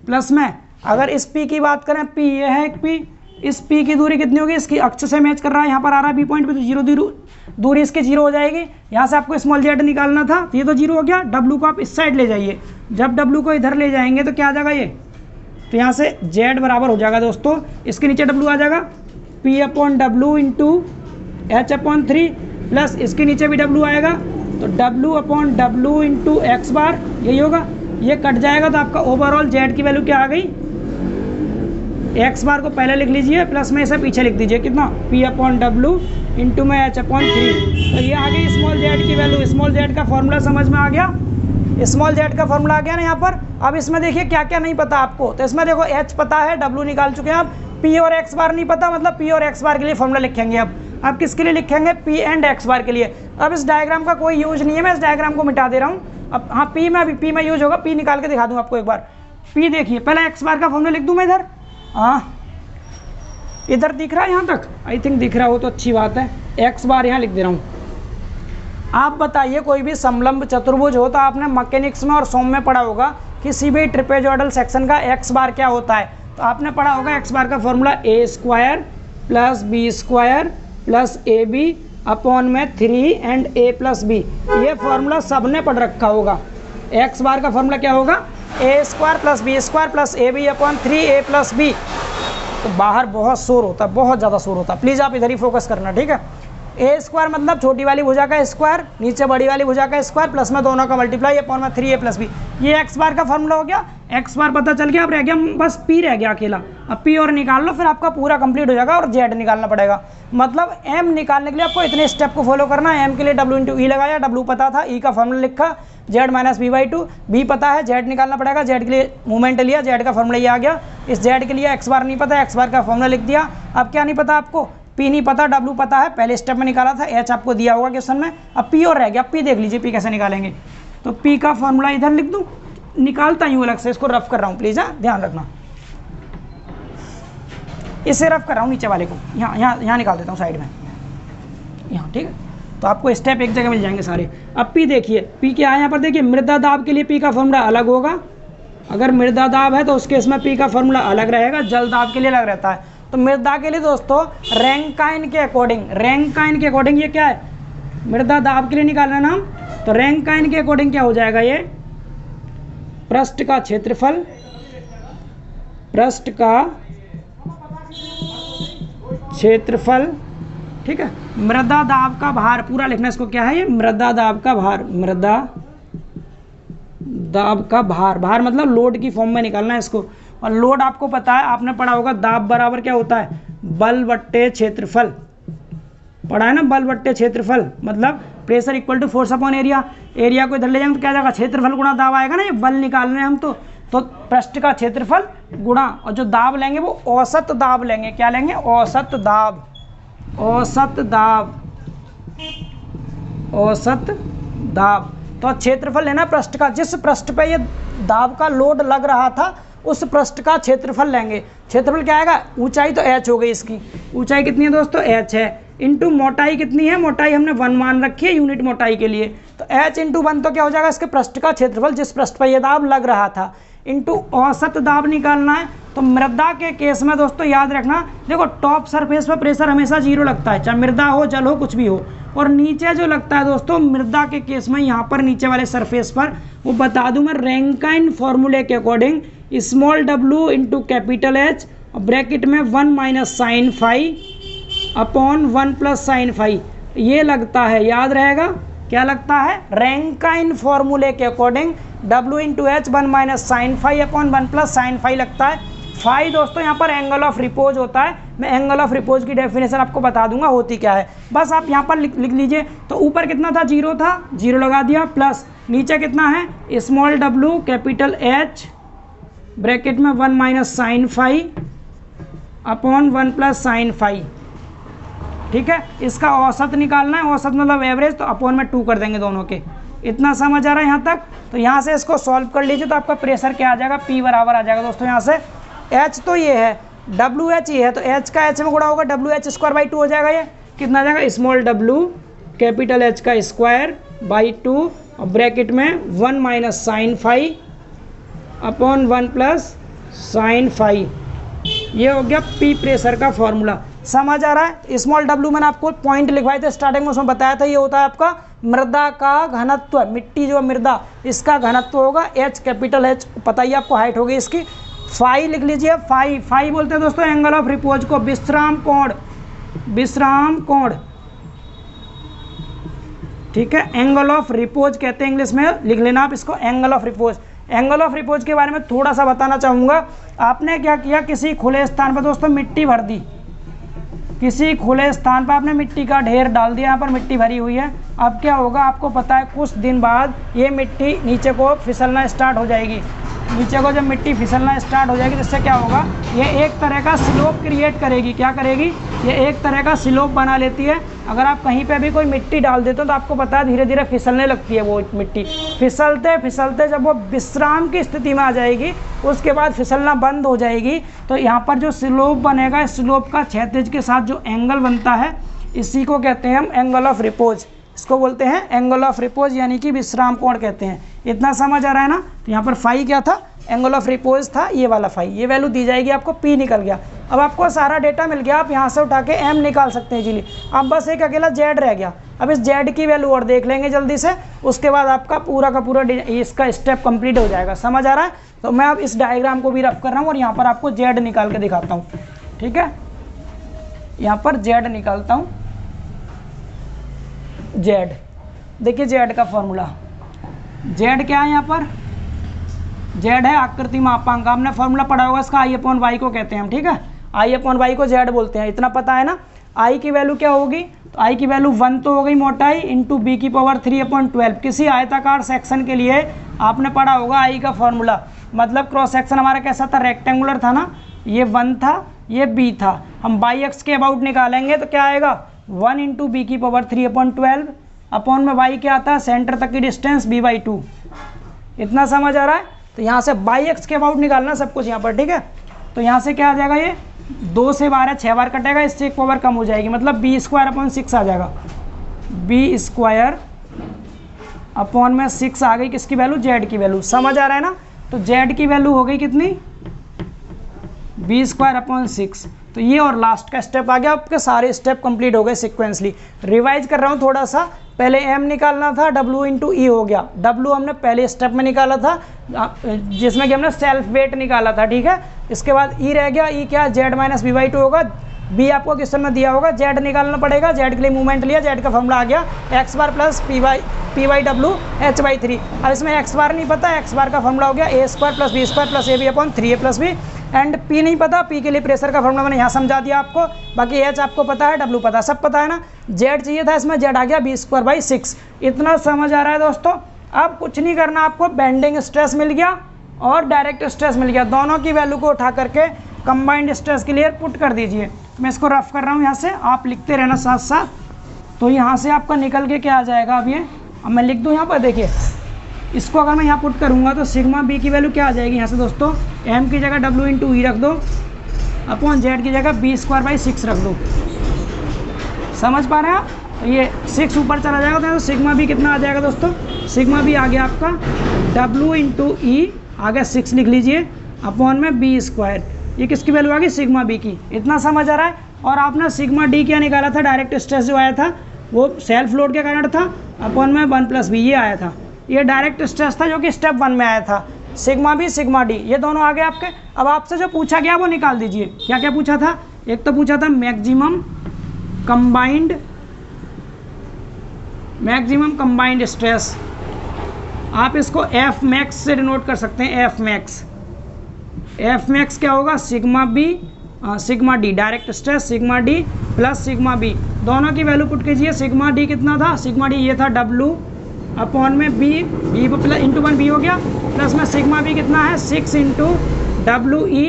plus में अगर इस P की बात करें, P ये है एक P, इस P की दूरी कितनी होगी, इसकी अक्ष से मैच कर रहा है, यहाँ पर आ रहा है B पॉइंट पे, तो 0 दूरी इसकी 0 हो जाएगी। यहाँ से आपको स्मॉल जेड निकालना था, तो ये तो 0 हो गया। W को आप इस साइड ले जाइए, जब W को इधर ले जाएंगे तो क्या आ जाएगा ये, तो यहाँ से Z बराबर हो जाएगा दोस्तों, इसके नीचे W आ जाएगा, P/W इंटू h/3, प्लस इसके नीचे भी W आएगा, तो W/W इंटू एक्स बार, यही होगा। ये कट जाएगा तो आपका ओवरऑल Z की वैल्यू क्या आ गई, एक्स बार को पहले लिख लीजिए, प्लस में इसे पीछे लिख दीजिए, कितना, P/W इंटू में h/3। तो ये आ गई स्मॉल जेड की वैल्यू। स्मॉल जेड का फॉर्मूला समझ में आ गया, स्मॉल जेड का फॉर्मूला आ गया ना यहाँ पर। अब इसमें देखिए क्या क्या नहीं पता आपको, तो इसमें देखो h पता है, W निकाल चुके हैं, अब P और x बार नहीं पता, मतलब P और x बार के लिए फॉर्मूला लिखेंगे। अब आप किसके लिए लिखेंगे, P एंड x बार के लिए। अब इस डायग्राम का कोई यूज नहीं है, मैं इस डायग्राम को मिटा दे रहा हूँ। अब हाँ P में यूज होगा, P निकाल के दिखा दूँ आपको एक बार। P देखिए, पहले x बार का फॉर्मूला लिख दूँ मैं इधर, हाँ इधर दिख रहा है यहाँ तक, आई थिंक दिख रहा हो तो अच्छी बात है। x बार यहाँ लिख दे रहा हूँ। आप बताइए, कोई भी समलंब चतुर्भुज हो तो आपने मैकेनिक्स में और सोम में पढ़ा होगा, किसी भी ट्रिपेजॉइडल सेक्शन का x बार क्या होता है। तो आपने पढ़ा होगा x बार का formula a² + b² + ab upon में 3 एंड a + b। ये फॉर्मूला सबने पढ़ रखा होगा। x बार का फॉर्मूला क्या होगा, a² + b² + ab upon 3a + b। तो बाहर बहुत शोर होता है, बहुत ज़्यादा शोर होता है, प्लीज़ आप इधर ही फोकस करना, ठीक है। a² मतलब छोटी वाली भुजा का स्क्वायर, नीचे बड़ी वाली भुजा का स्क्वायर, प्लस में दोनों का मल्टीप्लाई अपॉन में 3a + b। ये x बार का फॉर्मूला हो गया। x बार पता चल गया, अब रह गया बस P रह गया अकेला। अब P और निकाल लो, फिर आपका पूरा कंप्लीट हो जाएगा और Z निकालना पड़ेगा। मतलब M निकालने के लिए आपको इतने स्टेप को फॉलो करना है। M के लिए W इंटू ई लगाया, W पता था, E का फॉर्मूला लिखा, Z - b/2, B पता है, Z निकालना पड़ेगा, Z के लिए मूवमेंट लिया, Z का फॉर्मूला ये आ गया। इस Z के लिए x बार नहीं पता, x बार का फॉर्मूला लिख दिया। अब क्या नहीं पता आपको, P नहीं पता, W पता है, पहले स्टेप में निकाला था, H आपको दिया होगा क्वेश्चन में। अब P और रह गया, P देख लीजिए P कैसे निकालेंगे। तो P का फॉर्मूला इधर लिख दूँ, निकालता हूँ अलग से, इसको रफ कर रहा हूँ, प्लीज़ हाँ ध्यान रखना, इसे रफ कर रहा हूँ नीचे वाले को, यहाँ निकाल देता हूँ साइड में, यहाँ, ठीक है। तो आपको स्टेप एक जगह मिल जाएंगे सारे। अब P देखिए, P क्या है यहाँ पर, देखिए मृदा दाब के लिए P का फॉर्मूला अलग होगा। अगर मृदा दाब है तो उस केस में P का फॉर्मूला अलग रहेगा, जल दाब के लिए अलग रहता है। तो मृदा के लिए दोस्तों रैंकाइन के अकॉर्डिंग ये क्या है, मृदा दाब के लिए निकालना नाम, तो रैंकाइन के अकॉर्डिंग क्या हो जाएगा, ये पृष्ठ का क्षेत्रफल, ठीक है। मृदा दाब का भार पूरा लिखना, इसको क्या है, ये मृदा दाब का भार, भार मतलब लोड की फॉर्म में निकालना है इसको। और लोड आपको पता है, आपने पढ़ा होगा, दाब बराबर क्या होता है, बल बट्टे क्षेत्रफल, पढ़ा है ना, बल बट्टे क्षेत्रफल, मतलब pressure equal to force upon area. Area को इधर ले जाएंगे तो क्या जाएगा, क्षेत्रफल गुणा दाब आएगा ना, ये बल निकाल रहे हैं हम। तो पृष्ठ का क्षेत्रफल गुणा, और जो दाब लेंगे वो औसत दाब लेंगे। क्या लेंगे, औसत दाब। तो क्षेत्रफल लेना पृष्ठ का, जिस पृष्ठ पे ये दाब का लोड लग रहा था उस पृष्ठ का क्षेत्रफल लेंगे। क्षेत्रफल क्या आएगा, ऊंचाई तो h हो गई, इसकी ऊंचाई कितनी है दोस्तों, h है। इंटू मोटाई कितनी है, मोटाई हमने 1 मान रखी है यूनिट मोटाई के लिए, तो h इंटू 1 तो क्या हो जाएगा, इसके पृष्ठ का क्षेत्रफल जिस पृष्ठ पर यह दाब लग रहा था, इंटू औसत दाब निकालना है। तो मृदा के केस में दोस्तों याद रखना, देखो टॉप सरफेस पर प्रेशर हमेशा 0 लगता है, चाहे मृदा हो, जल हो, कुछ भी हो, और नीचे जो लगता है दोस्तों मृदा के केस में यहाँ पर नीचे वाले सरफेस पर, वो बता दूं मैं रैंकाइन फॉर्मूले के according small w into capital H bracket में 1 minus sine phi upon 1 plus sine phi, ये लगता है, याद रहेगा क्या लगता है, रैंकाइन फॉर्मूले के according w into H 1 minus sine phi upon 1 plus sine phi लगता है। फाई दोस्तों यहाँ पर एंगल ऑफ रिपोज होता है, मैं एंगल ऑफ रिपोज की डेफिनेशन आपको बता दूंगा होती क्या है, बस आप यहाँ पर लिख लीजिए। तो ऊपर कितना था, 0 था, 0 लगा दिया, प्लस नीचे कितना है, small w capital H bracket में 1 minus sine phi upon 1 plus sine phi, ठीक है। इसका औसत निकालना है, औसत मतलब एवरेज, तो अपॉन में 2 कर देंगे दोनों के। इतना समझ आ रहा है यहाँ तक। तो यहाँ से इसको सॉल्व कर लीजिए, तो आपका प्रेशर क्या आ जाएगा, P बराबर आ जाएगा दोस्तों, यहाँ से H तो ये है, WH ये है, तो H का H में गुणा होगा, WH स्क्वायर बाई 2 हो जाएगा, ये कितना आ जाएगा, स्मॉल w कैपिटल H का स्क्वायर बाई 2 और ब्रैकेट में 1 minus sine phi upon 1 plus sine phi, ये हो गया P प्रेशर का फॉर्मूला। समझ आ रहा है। स्मॉल w मैंने आपको पॉइंट लिखवाए थे स्टार्टिंग में, उसमें बताया था, ये होता है आपका मृदा का घनत्व, मिट्टी जो मृदा इसका घनत्व होगा, H कैपिटल H पता ही आपको, हाइट होगी इसकी। फाई लिख लीजिए, फाई, फाई बोलते हैं दोस्तों एंगल ऑफ रिपोज को, विश्राम कोण, विश्राम कोण, ठीक है, एंगल ऑफ रिपोज कहते हैं इंग्लिश में, लिख लेना आप इसको, angle of repose. Angle of repose के बारे में थोड़ा सा बताना चाहूँगा। आपने क्या किया, किसी खुले स्थान पर दोस्तों मिट्टी भर दी, किसी खुले स्थान पर आपने मिट्टी का ढेर डाल दिया, यहाँ पर मिट्टी भरी हुई है। अब क्या होगा, आपको पता है कुछ दिन बाद ये मिट्टी नीचे को फिसलना स्टार्ट हो जाएगी, नीचे को जब मिट्टी फिसलना स्टार्ट हो जाएगी, जिससे क्या होगा, ये एक तरह का स्लोप क्रिएट करेगी, क्या करेगी, ये एक तरह का स्लोप बना लेती है। अगर आप कहीं पे भी कोई मिट्टी डाल देते हो तो आपको पता है धीरे धीरे फिसलने लगती है वो मिट्टी, फिसलते फिसलते जब वो विश्राम की स्थिति में आ जाएगी, उसके बाद फिसलना बंद हो जाएगी। तो यहाँ पर जो स्लोप बनेगा, स्लोप का क्षैतिज के साथ जो एंगल बनता है, इसी को कहते हैं हम एंगल ऑफ रिपोज, इसको बोलते हैं एंगल ऑफ रिपोज, यानी कि विश्राम कोण कहते हैं। इतना समझ आ रहा है ना। तो यहाँ पर फाई क्या था, एंगल ऑफ रिपोज था, ये वाला फाई, ये वैल्यू दी जाएगी आपको, P निकल गया। अब आपको सारा डेटा मिल गया, आप यहाँ से उठा के M निकाल सकते हैं इजीली। अब बस एक अकेला Z रह गया। अब इस Z की वैल्यू और देख लेंगे जल्दी से, उसके बाद आपका पूरा का पूरा इसका स्टेप कंप्लीट हो जाएगा। समझ आ रहा है। तो मैं अब इस डायग्राम को भी रफ कर रहा हूँ और यहाँ पर आपको Z निकाल के दिखाता हूँ, ठीक है। यहाँ पर Z निकालता हूँ, Z, देखिए Z का फॉर्मूला, Z क्या है यहाँ पर, Z है आकृति मापांक, आपने फॉर्मूला पढ़ा होगा इसका, I अपॉन वाई को कहते हैं हम, ठीक है, I अपॉन वाई को Z बोलते हैं, इतना पता है ना। I की वैल्यू क्या होगी, तो I की वैल्यू 1 तो हो गई मोटाई इंटू बी की पावर 3/12। किसी आयताकार सेक्शन के लिए आपने पढ़ा होगा I का फॉर्मूला, मतलब क्रॉस सेक्शन हमारा कैसा था, रेक्टेंगुलर था ना, ये 1 था, ये B था। हम बाई एक्स के अबाउट निकालेंगे तो क्या आएगा, 1 इंटू बी की पावर 3/12 अपॉन में y क्या आता है, सेंटर तक की डिस्टेंस b/2। इतना समझ आ रहा है। तो यहाँ से बाई एक्स के अबाउट निकालना सब कुछ यहाँ पर, ठीक है। तो यहाँ से क्या आ जाएगा, ये 2 से 12 6 बार कटेगा, इससे एक पावर कम हो जाएगी, मतलब b² आ जाएगा, b² अपॉन में 6 आ गई, किसकी वैल्यू, Z की वैल्यू। समझ आ रहा है ना। तो Z की वैल्यू हो गई कितनी, b²/6। तो ये और लास्ट का स्टेप आ गया, आपके सारे स्टेप कंप्लीट हो गए सिक्वेंसली। रिवाइज कर रहा हूँ थोड़ा सा, पहले M निकालना था, W इंटू ई हो गया, W हमने पहले स्टेप में निकाला था जिसमें कि हमने सेल्फ वेट निकाला था, ठीक है। इसके बाद E रह गया, E क्या, Z-b/2 होगा, B आपको क्वेश्चन में दिया होगा, Z निकालना पड़ेगा, Z के लिए मूवमेंट लिया, Z का फॉर्मूला आ गया x बार प्लस P/W h/3। अब इसमें x बार नहीं पता, x बार का फॉर्मूला हो गया a² + b² + ab upon 3a + b, and P नहीं पता, P के लिए प्रेशर का फॉर्मूला मैंने यहाँ समझा दिया आपको, बाकी H आपको पता है, W पता, सब पता है ना। Z चाहिए था, इसमें Z आ गया b²/6। इतना समझ आ रहा है दोस्तों। अब कुछ नहीं करना, आपको बेंडिंग स्ट्रेस मिल गया और डायरेक्ट स्ट्रेस मिल गया, दोनों की वैल्यू को उठा करके कंबाइंड स्ट्रेस के लिए पुट कर दीजिए। मैं इसको रफ कर रहा हूँ यहाँ से, आप लिखते रहना साथ साथ। तो यहाँ से आपका निकल के क्या आ जाएगा, अब ये अब मैं लिख दूँ यहाँ पर, देखिए इसको अगर मैं यहाँ पुट करूँगा तो सिग्मा बी की वैल्यू क्या आ जाएगी यहाँ से दोस्तों, M की जगह W इंटू ई रख दो, अपॉन Z की जगह b² बाई 6 रख दो। समझ पा रहे हैं आप? तो ये 6 ऊपर चला जाएगा तो सिग्मा बी कितना आ जाएगा दोस्तों? सिग्मा बी आ गया आपका W इंटू ई आ गया 6 लिख लीजिए अपॉन में बी स्क्वायर। ये किसकी वैल्यू आ गई? सिग्मा बी की। इतना समझ आ रहा है? और आपने सिग्मा डी क्या निकाला था? डायरेक्ट स्ट्रेस जो आया था वो सेल्फ लोड के कारण था अपॉन में 1 + बी, ये आया था। ये डायरेक्ट स्ट्रेस था जो कि स्टेप 1 में आया था। सिग्मा बी सिग्मा डी ये दोनों आ गए आपके। अब आपसे जो पूछा गया वो निकाल दीजिए। क्या क्या पूछा था? एक तो पूछा था मैक्सिमम कंबाइंड स्ट्रेस। आप इसको एफ मैक्स से डिनोट कर सकते हैं। एफ मैक्स क्या होगा? Sigma B sigma D, direct stress sigma D plus sigma B, दोनों की वैल्यू पुट कीजिए। सिग्मा डी कितना था? सिग्मा डी ये था W अपॉन में बी प्लस इंटू 1 बी हो गया, प्लस में सिग्मा बी कितना है? 6 इंटू WE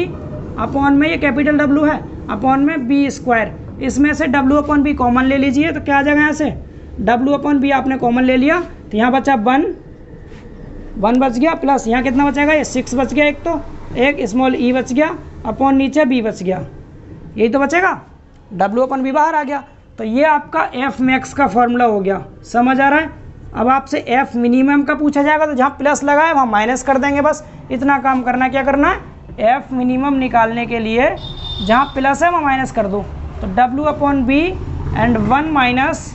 अपॉन में, ये कैपिटल W है, अपॉन में बी स्क्वायर। इसमें से W अपॉन बी कॉमन ले लीजिए तो क्या आ जाएगा? यहाँ से W अपॉन बी आपने कॉमन ले लिया तो यहाँ बचा 1 बच गया, प्लस यहाँ कितना बचेगा? ये 6 बच गया, एक तो एक स्मॉल ई बच गया, अपॉन नीचे बी बच गया, यही तो बचेगा। W अपॉन बी बाहर आ गया। तो ये आपका एफ मैक्स का फॉर्मूला हो गया। समझ आ रहा है? अब आपसे एफ मिनिमम का पूछा जाएगा तो जहाँ प्लस लगा है वहाँ माइनस कर देंगे, बस इतना काम करना है। क्या करना है? एफ मिनिमम निकालने के लिए जहाँ प्लस है वहाँ माइनस कर दो। तो W upon B and 1 minus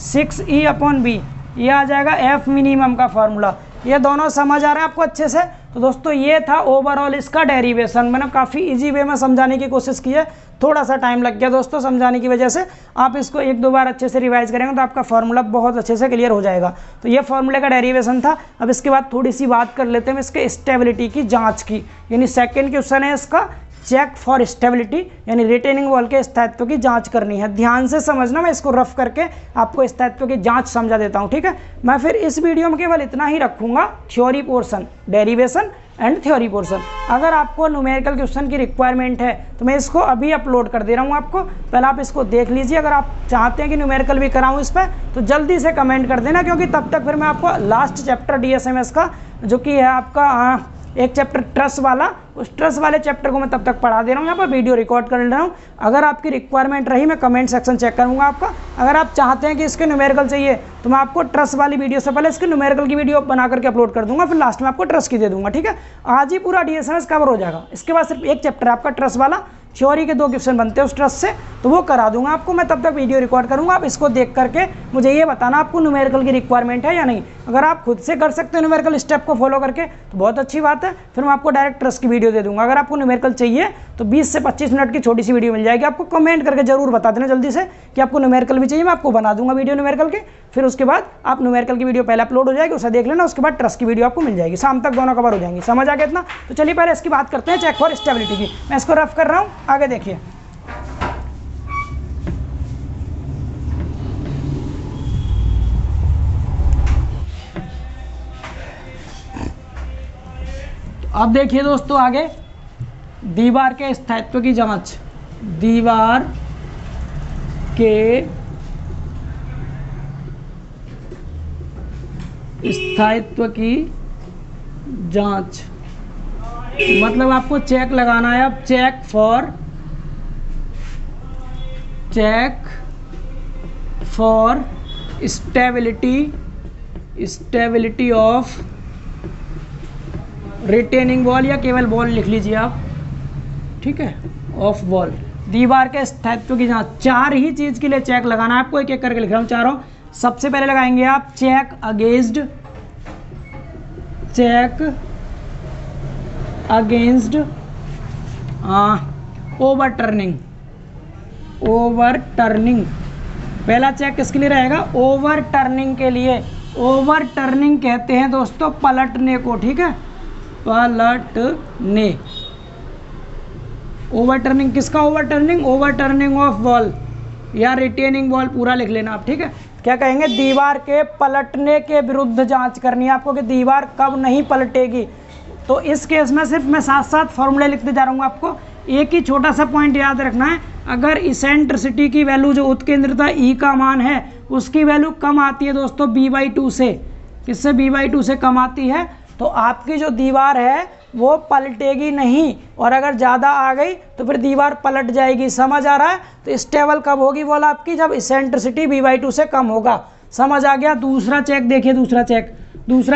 6E upon B, ये आ जाएगा एफ मिनिमम का फॉर्मूला। ये दोनों समझ आ रहा है आपको अच्छे से? तो दोस्तों ये था ओवरऑल इसका डेरिवेशन। मैंने काफ़ी इजी वे में समझाने की कोशिश की है, थोड़ा सा टाइम लग गया दोस्तों समझाने की वजह से। आप इसको 1-2 बार अच्छे से रिवाइज करेंगे तो आपका फॉर्मूला बहुत अच्छे से क्लियर हो जाएगा। तो ये फॉर्मूले का डेरिवेशन था। अब इसके बाद थोड़ी सी बात कर लेते हैं इसके स्टेबिलिटी की जाँच की, यानी सेकेंड क्वेश्चन है इसका चेक फॉर स्टेबिलिटी, यानी रिटेनिंग वॉल के स्थायित्व की जांच करनी है। ध्यान से समझना, मैं इसको रफ करके आपको स्थायित्व की जांच समझा देता हूं, ठीक है। मैं फिर इस वीडियो में केवल इतना ही रखूंगा, theory portion, derivation and theory portion. अगर आपको न्यूमेरिकल क्वेश्चन की रिक्वायरमेंट है तो मैं इसको अभी अपलोड कर दे रहा हूँ आपको, पहले आप इसको देख लीजिए। अगर आप चाहते हैं कि न्यूमेरिकल भी कराऊँ इस पर तो जल्दी से कमेंट कर देना, क्योंकि तब तक फिर मैं आपको लास्ट चैप्टर DSMS का जो कि है आपका एक चैप्टर ट्रस वाला, उस ट्रस वाले चैप्टर को मैं तब तक पढ़ा दे रहा हूँ, यहाँ पर वीडियो रिकॉर्ड कर ले रहा हूँ। अगर आपकी रिक्वायरमेंट रही मैं कमेंट सेक्शन चेक करूँगा आपका। अगर आप चाहते हैं कि इसके न्यूमेरिकल चाहिए तो मैं आपको ट्रस वाली वीडियो से पहले इसके न्यूमेरिकल की वीडियो बना करके अपलोड कर दूंगा, फिर लास्ट में आपको ट्रस की दे दूंगा, ठीक है। आज ही पूरा DSMS कवर हो जाएगा। इसके बाद सिर्फ एक चैप्टर आपका ट्रस वाला, थ्योरी के 2 क्वेश्चन बनते हैं उस ट्रस से, तो वो करा दूंगा आपको मैं। तब तक वीडियो रिकॉर्ड करूंगा, आप इसको देख करके मुझे ये बताना आपको न्यूमेरिकल की रिक्वायरमेंट है या नहीं। अगर आप खुद से कर सकते हो न्यूमेरिकल स्टेप को फॉलो करके तो बहुत अच्छी बात है, फिर मैं आपको डायरेक्ट ट्रस की वीडियो दे दूंगा। अगर आपको न्यूमेरिकल चाहिए तो 20 से 25 मिनट की छोटी सी वीडियो मिल जाएगी आपको। कमेंट करके जरूर बता देना जल्दी से कि आपको न्यूमेरिकल भी चाहिए, मैं आपको बना दूंगा वीडियो न्यूमेरिकल के। फिर उसके बाद आप न्यूमेरिकल की वीडियो पहले अपलोड हो जाएगी, उसे देख लेना, उसके बाद ट्रस की वीडियो आपको मिल जाएगी। शाम तक दोनों कवर हो जाएंगी। समझ आ गया इतना? तो चलिए पहले इसकी बात करते हैं, चेक फॉर स्टेबिलिटी की। मैं इसको रफ कर रहा हूँ, आगे देखिए। अब देखिए दोस्तों आगे, दीवार के स्थायित्व की जांच। दीवार के स्थायित्व की जांच मतलब आपको चेक लगाना है। अब check for stability of retaining wall, या केवल वॉल लिख लीजिए आप, ठीक है, ऑफ वॉल। दीवार के स्थायित्व की जांच 4 ही चीज़ के लिए चेक लगाना है आपको, एक एक करके लिख रहा हूँ चारों। सबसे पहले लगाएंगे आप चेक अगेंस्ट ओवरटर्निंग। पहला चेक किसके लिए रहेगा? ओवरटर्निंग के लिए। ओवरटर्निंग कहते हैं दोस्तों पलटने को, ठीक है, पलटने। ओवरटर्निंग किसका? ओवरटर्निंग ऑफ वॉल या रिटेनिंग वॉल, पूरा लिख लेना आप, ठीक है। क्या कहेंगे? दीवार के पलटने के विरुद्ध जांच करनी है आपको कि दीवार कब नहीं पलटेगी। तो इस केस में सिर्फ मैं साथ साथ फॉर्मूले लिखते जा रहा हूँ आपको। एक ही छोटा सा पॉइंट याद रखना है, अगर इसेंट्रिसिटी की वैल्यू जो उत्केंद्रता E का मान है उसकी वैल्यू कम आती है दोस्तों B/2 से, किससे? B/2 से कम आती है, तो आपकी जो दीवार है वो पलटेगी नहीं, और अगर ज़्यादा आ गई तो फिर दीवार पलट जाएगी। समझ आ रहा है? तो स्टेबल कब होगी वॉल आपकी? जब इसेंट्रिसिटी b/2 से कम होगा। समझ आ गया? दूसरा चेक देखिए, दूसरा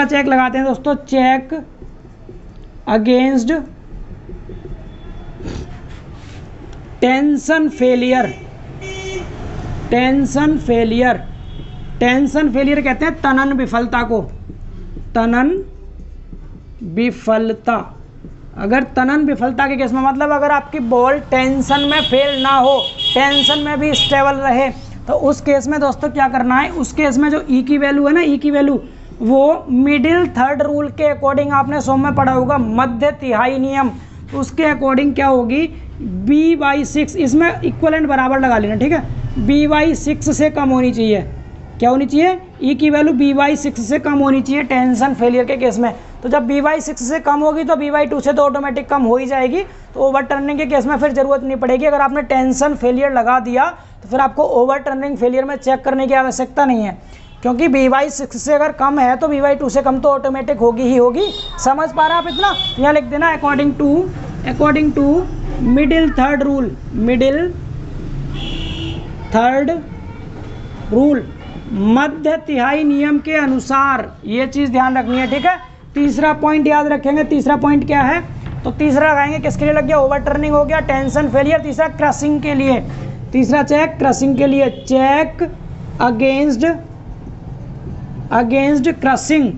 चेक लगाते हैं दोस्तों। Check against tension failure. Tension failure कहते हैं तनन विफलता को। तनन विफलता, अगर तनन विफलता के केस में मतलब अगर आपकी बॉल टेंशन में फेल ना हो, टेंशन में भी स्टेबल रहे, तो उस केस में दोस्तों क्या करना है? उस केस में जो ई की वैल्यू है ना, ई की वैल्यू वो मिडिल थर्ड रूल के अकॉर्डिंग आपने सौ में पढ़ा होगा, मध्य तिहाई नियम, तो उसके अकॉर्डिंग क्या होगी? b/6, इसमें इक्वलेंट बराबर लगा लेना, ठीक है? b/6 से कम होनी चाहिए। क्या होनी चाहिए? ई की वैल्यू b/6 से कम होनी चाहिए टेंशन फेलियर के केस में। तो जब b/6 से कम होगी तो b/2 से तो ऑटोमेटिक कम हो ही जाएगी, तो ओवरटर्निंग के केस में फिर जरूरत नहीं पड़ेगी। अगर आपने टेंशन फेलियर लगा दिया तो फिर आपको ओवरटर्निंग फेलियर में चेक करने की आवश्यकता नहीं है, क्योंकि b/6 से अगर कम है तो b/2 से कम तो ऑटोमेटिक होगी ही होगी। समझ पा रहे हैं आप इतना? यहाँ लिख देना according to middle third rule, मध्य तिहाई नियम के अनुसार, ये चीज़ ध्यान रखनी है, ठीक है? तीसरा पॉइंट याद रखेंगे। तीसरा पॉइंट क्या है? तो तीसरा लगाएंगे किसके लिए लग गया? ओवरटर्निंग हो गया, टेंशन फेलियर। तीसरा क्रशिंग के लिए, तीसरा चेक क्रशिंग के लिए, चेक अगेंस्ट क्रशिंग।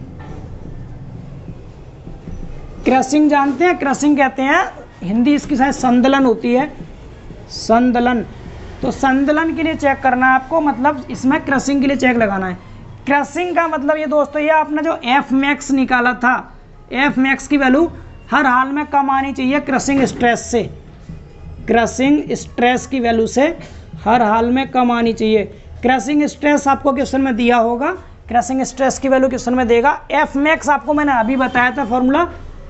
क्रशिंग जानते हैं? क्रशिंग कहते हैं, हिंदी इसकी शायद संदलन होती है, संदलन। तो संदलन के लिए चेक करना है आपको, मतलब इसमें क्रशिंग के लिए चेक लगाना है। क्रशिंग का मतलब ये दोस्तों, ये आपने जो एफ मैक्स निकाला था, एफ मैक्स की वैल्यू हर हाल में कम आनी चाहिए क्रशिंग स्ट्रेस से। क्रशिंग स्ट्रेस की वैल्यू से हर हाल में कम आनी चाहिए। क्रशिंग स्ट्रेस आपको क्वेश्चन में दिया होगा, क्रशिंग स्ट्रेस की वैल्यू क्वेश्चन में देगा। एफ मैक्स आपको मैंने अभी बताया था फॉर्मूला।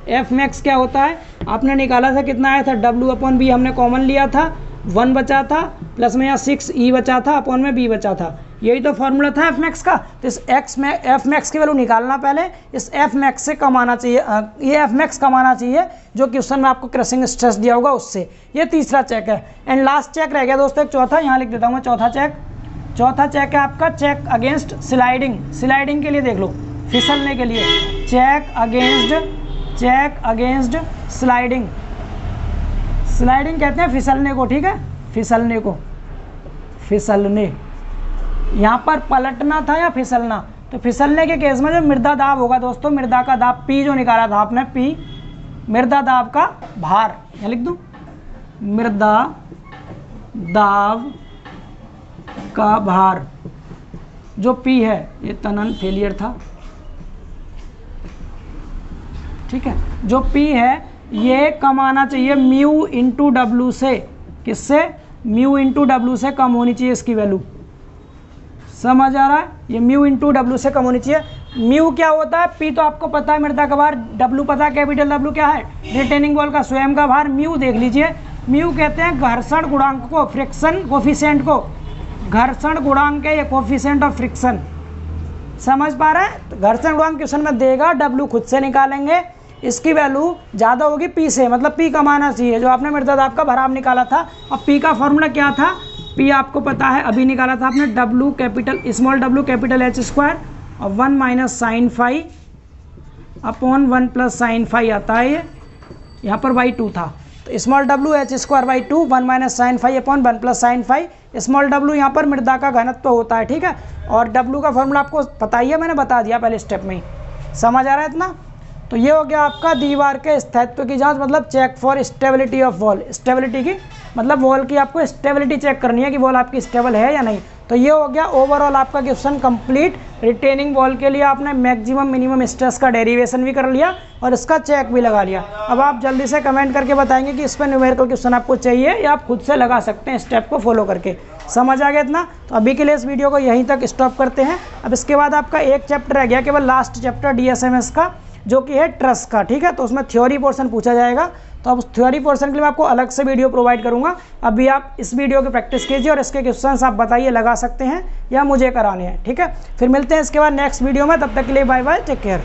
एफ मैक्स क्या होता है? आपने निकाला था, कितना आया था? W/B हमने कॉमन लिया था, 1 बचा था, प्लस में यहाँ 6E बचा था, अपॉन में B बचा था। यही तो फॉर्मूला था एफ मैक्स का। तो इस एफ मैक्स की वैल्यू निकालना पहले, इस एफ मैक्स से कम आना चाहिए, ये एफ मैक्स कम आना चाहिए जो क्वेश्चन में आपको क्रशिंग स्ट्रेस दिया होगा उससे। ये तीसरा चेक है। एंड लास्ट चेक रह गया दोस्तों एक चौथा, यहाँ लिख देता हूँ मैं चौथा चेक है आपका चेक अगेंस्ट स्लाइडिंग के लिए देख लो, फिसलने के लिए। चेक अगेंस्ट स्लाइडिंग कहते हैं फिसलने को, ठीक है? फिसलने यहाँ पर पलटना था या फिसलना? तो फिसलने के केस में जो मृदा दाब होगा दोस्तों, मृदा का दाब P जो निकाला था आपने, P मृदा दाब का भार, यहाँ लिख दूँ, मृदा दाब का भार जो P है, ये तनन फेलियर था, ठीक है? जो P है ये कम आना चाहिए μ/W से। किससे? μ/W से कम होनी चाहिए इसकी वैल्यू। समझ आ रहा है? ये μ/W से कम होनी चाहिए। म्यू क्या होता है? P तो आपको पता है मृदा का भार, W पता है कैपिटल W क्या है? रिटेनिंग बॉल का स्वयं का भार। म्यू देख लीजिए, म्यू कहते हैं घर्षण गुणांक को, फ्रिक्शन कोफिशिएंट को, घर्षण गुणांक है ये कोफिशिएंट ऑफ फ्रिक्शन। समझ पा रहे हैं? तो घर्षण गुणांक क्वेश्चन में देगा, W खुद से निकालेंगे, इसकी वैल्यू ज़्यादा होगी P से, मतलब P कम आना चाहिए, जो आपने मृदा दाब का भराव निकाला था। और P का फॉर्मूला क्या था? P आपको पता है, अभी निकाला था आपने, W capital small w capital H² और 1 minus sine phi upon 1 plus sine phi आता है ये, यहाँ पर y2 था, तो small w H²/2 1 minus sine phi upon 1 plus sine phi. Small w यहाँ पर मृदा का घनत्व होता है, ठीक है? और W का फॉर्मूला आपको पता ही है, मैंने बता दिया पहले स्टेप में ही। समझ आ रहा है इतना? तो ये हो गया आपका दीवार के स्थायित्व की जांच, मतलब check for stability of wall. Stability की मतलब वॉल की आपको स्टेबिलिटी चेक करनी है कि वॉल आपकी स्टेबल है या नहीं। तो ये हो गया ओवरऑल आपका क्वेश्चन कंप्लीट। रिटेनिंग वॉल के लिए आपने मैक्सिमम मिनिमम स्ट्रेस का डेरिवेशन भी कर लिया और इसका चेक भी लगा लिया। अब आप जल्दी से कमेंट करके बताएंगे कि इस पर न्यूमेरिकल क्वेश्चन आपको चाहिए या आप खुद से लगा सकते हैं स्टेप को फॉलो करके। समझ आ गया इतना? तो अभी के लिए इस वीडियो को यहीं तक स्टॉप करते हैं। अब इसके बाद आपका एक चैप्टर रह गया, केवल लास्ट चैप्टर DSMS का, जो कि है ट्रस का, ठीक है? तो उसमें थ्योरी पोर्शन पूछा जाएगा, तो अब उस थ्योरी पोर्शन के लिए मैं आपको अलग से वीडियो प्रोवाइड करूंगा। अभी आप इस वीडियो की प्रैक्टिस कीजिए और इसके क्वेश्चंस आप बताइए लगा सकते हैं या मुझे कराने हैं, ठीक है? फिर मिलते हैं इसके बाद नेक्स्ट वीडियो में, तब तक के लिए बाय बाय, टेक केयर।